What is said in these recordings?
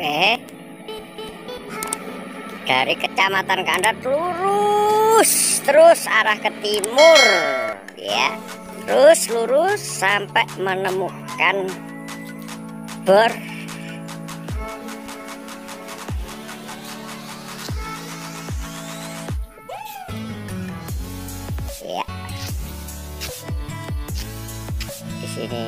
Oke. Dari Kecamatan Kandat lurus terus arah ke timur ya. Terus lurus sampai menemukan bor ya. Di sini.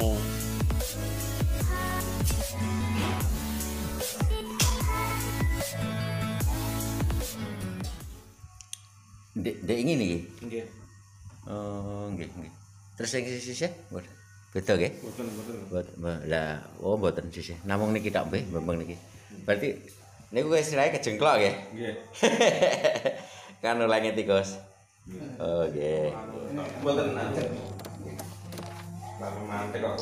Dek ingin nih. Nggih. Oh, nggih. Terus yang sisih beda nggih? Mboten. Lah, oh mboten sisih. Namung niki tok nggih, mbeng niki. Berarti niku wis istilahnya kejengklok nggih. Nggih. Kan ulangi tikus. Oh, nggih. Mboten nanti. Lalu mantek kok.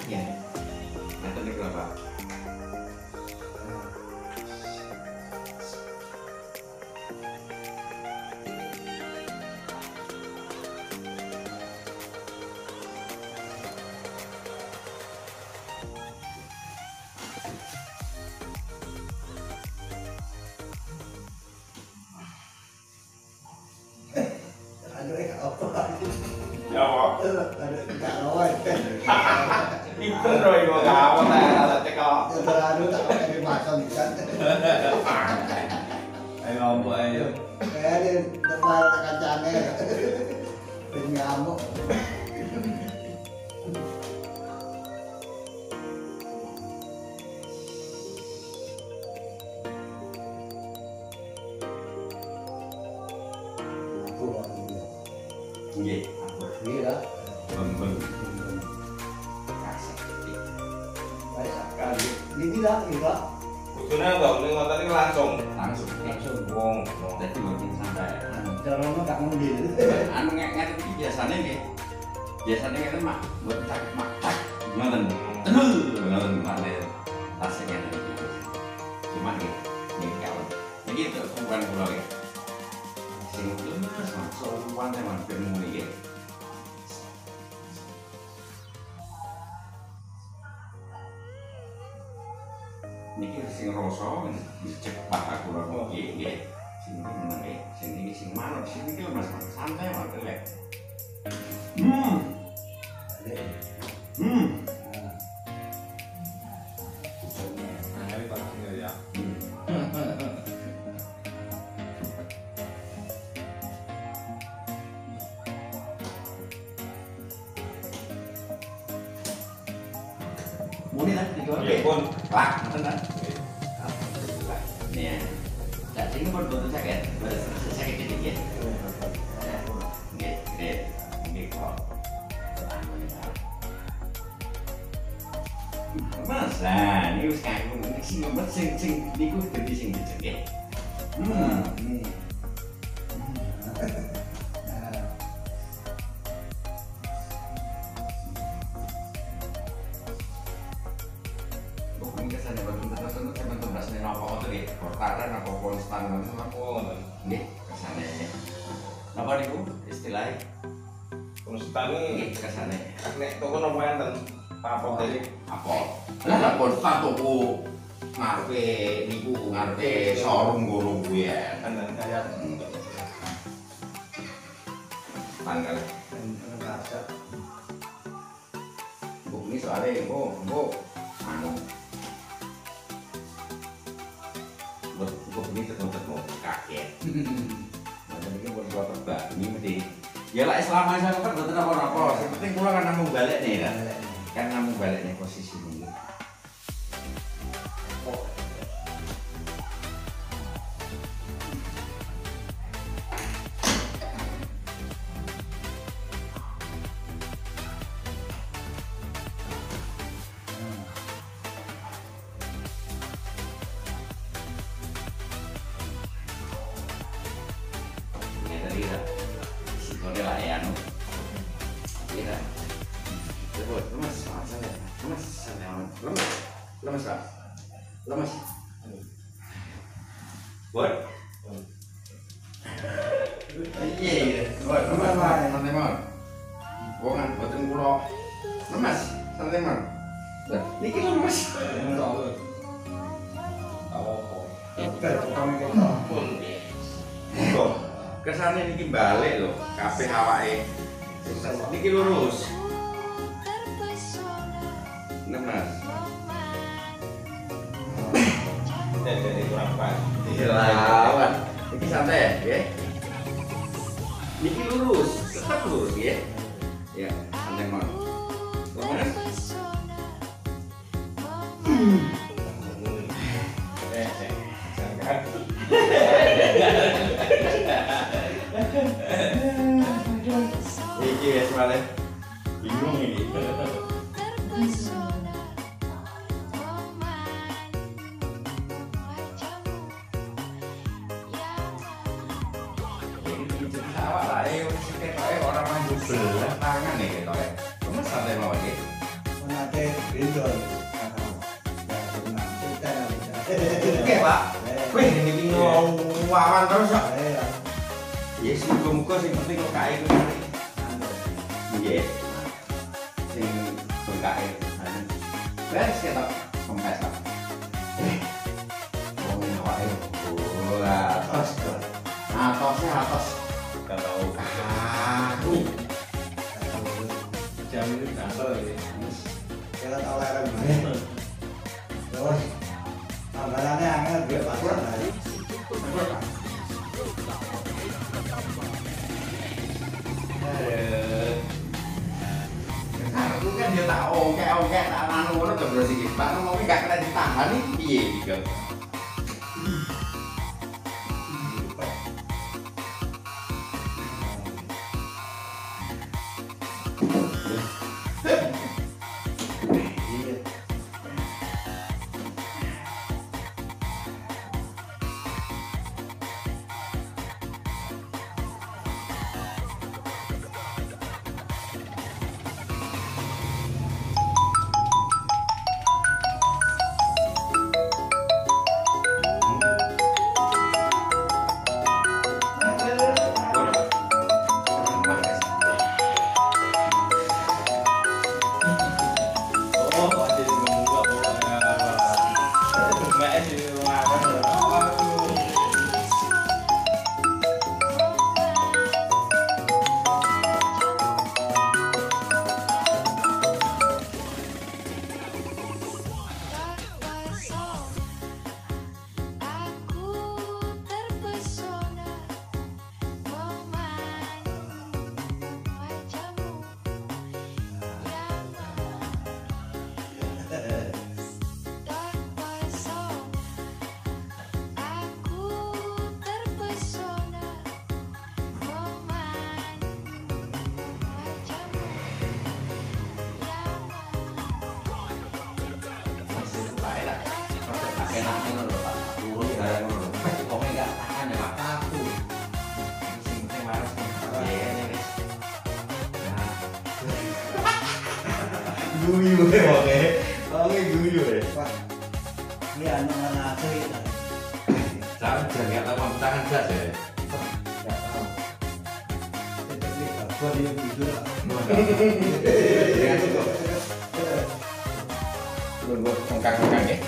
Ya. Nanti niku lho, Pak. Ya apa? Ada tak lawan. Itu rồi mà gạo con này là cho con. Ada tak lawan di pasang kan. Ayo ngomong ayo. Kayak di depan kacangnya. Pengamuk. Nggih. Iya. Beng-beng. Baik sekali. Ini tidak. Kudune dong ning ngoten iki langsung. Wong. Dadi mboten santai. Caranya gak ngambil. Anu ngene iki biasane nggih. Biasane ngene mak, mboten sakit mak. Ngoten. Ngoten male. Rasane ngene iki. Cuma nggih, nggih kawan. Iki itu kumpulan kula nggih. Sing lemes langsung kuwate mampir muni nggih. Niki sing rasa dicek patah kula nggih. Sing meneng nggih, sing iki sing manut, sing iki Mas santai wae lek. Nah, ini pastinya ya. Muni lah di luar. Nggih pun. Lak, ngoten kan? Alhamdulillah. Nih. Dak sing pun boten sakit. Boten sakit titik ya. Nggih, nggih kok. Mas, nah, ini wis kanggo sing ngebet sing niku dadi sing becek nggih. Ini. Kesane boten terus teman-teman rasane napa ngoten nggih. Portaren apa konstan ngoten Ngoten. nggih kesane. Napa niku istilahnya? Konstan iki Kesane. nek toko nopo enten apa dari Apa? Lah konstan tuku ngarepe niku ngarepe showroom ngono kuwi ya. enten kaya Tanggal. Bu ini soalnya bu anu. Bu ini terus kaget. Macam ini buat gua terbang ini mesti. Ya lah selama saya kan betul apa-apa. Yang penting pulang kan namung balik nih kan. Kan namung balik nih posisi ini. Kira, si kode lah ya, anu, kira, terus, Lemes tak? Lemes. Buat. Iya, buat lemes. Santai mon. Wongan boten kula. Lemes, santai mon. Lah, niki lemes. Kok kesane niki balik lho, kabeh awake. Niki lurus. Lemes. Jadi kurang pas. Lawan. Niki santai ya, nggih. Niki lurus, tetap lurus nggih. Ya, santai mon. Lemes. Sangkal. Iki wis malah bingung ini. Awak lah, ketoknya orang maju belah tangan nih ketoknya. Cuma santai mawon nggih. Nanti bindol. Oke Pak. Wih, ini bingung wawan terus kok. Ya sih, muka-muka sing penting kok kae kuwi. Nggih. Sing berkae. Wes ketok kempes Pak. Oh, ini awake. Oh, atas. Atasnya atas. Enggak tahu. Jam ini kantor ini. Kita tahu lereng mana. Terus tambahannya angin dia pasang lagi. Aku kan dia tak oke tak anu ngono to bro iki. Pak ngomongnya gak kena ditahan iki piye iki. Guyu deh oke. Oke guyu deh. Pak, ini anak-anak asli. Jangan nggak tahu mampu tangan gas ya. Nggak tahu. Ini gua dia gitu lah. Turun gua kongkang-kongkang ya.